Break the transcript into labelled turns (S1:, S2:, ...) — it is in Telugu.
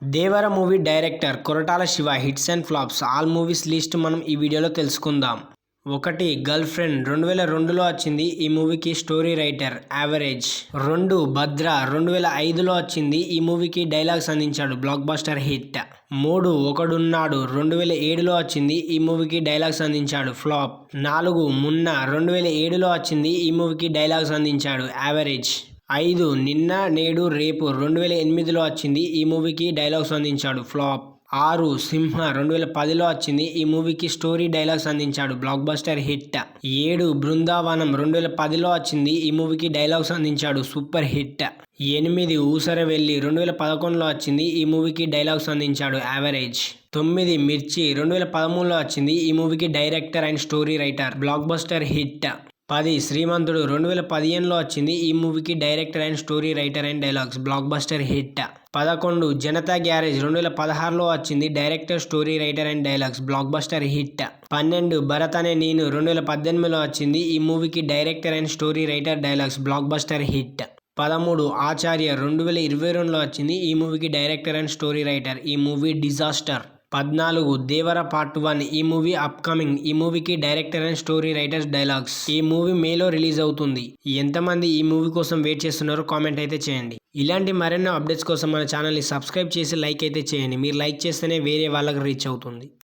S1: Devara movie director Koratala Shiva hits and flops all movies list మనం ఈ వీడియోలో తెలుసుకుందాం. 1. గర్ల్ ఫ్రెండ్ 2002లో వచ్చింది. ఈ మూవీకి స్టోరీ రైటర్ యావరేజ్. 2. భద్ర 2005లో వచ్చింది. ఈ మూవీకి డైలాగ్స్ అందించాడు, బ్లాక్ బస్టర్ హిట్. 3. ఒకడున్నాడు 2007లో వచ్చింది. ఈ మూవీకి డైలాగ్స్ అందించాడు, ఫ్లాప్. 4. మున్న 2007లో వచ్చింది. ఈ మూవీకి డైలాగ్స్ అందించాడు, యావరేజ్. 5. నిన్న నేడు రేపు 2008లో వచ్చింది. ఈ మూవీకి డైలాగ్స్ అందించాడు, ఫ్లాప్. 6. సింహ 2010లో వచ్చింది. ఈ మూవీకి స్టోరీ డైలాగ్స్ అందించాడు, బ్లాక్ బస్టర్ హిట్. 7. బృందావనం 2010లో వచ్చింది. ఈ మూవీకి డైలాగ్స్ అందించాడు, సూపర్ హిట్. 8. ఊసరవెల్లి 2011లో వచ్చింది. ఈ మూవీకి డైలాగ్స్ అందించాడు, యావరేజ్. 9. మిర్చి 2013లో వచ్చింది. ఈ మూవీకి director and story writer, blockbuster hit. 10. Srimanthudu 2015లో వచ్చింది. ఈ మూవీకి director and story writer and dialogues, blockbuster hit. 11. Janatha Garage 2016లో వచ్చింది. Director, story writer and dialogues, blockbuster hit. 12. Bharat Ane Nenu 2018లో వచ్చింది. ఈ మూవీకి director and story writer, dialogues, blockbuster hit. 13. Acharya 2022లో వచ్చింది. ఈ మూవీకి డైరెక్టర్ అండ్ స్టోరీ రైటర్, ఈ మూవీ డిజాస్టర్. 14. దేవర పార్ట్ 1 ఈ మూవీ అప్కమింగ్. ఈ మూవీకి director and story writers, dialogues. ఈ మూవీ మేలో రిలీజ్ అవుతుంది. ఎంతమంది ఈ మూవీ కోసం వెయిట్ చేస్తున్నారో కామెంట్ అయితే చేయండి. ఇలాంటి మరెన్నో అప్డేట్స్ కోసం మన ఛానల్ని సబ్స్క్రైబ్ చేసి లైక్ అయితే చేయండి. మీరు లైక్ చేస్తేనే వేరే వాళ్ళకి రీచ్ అవుతుంది.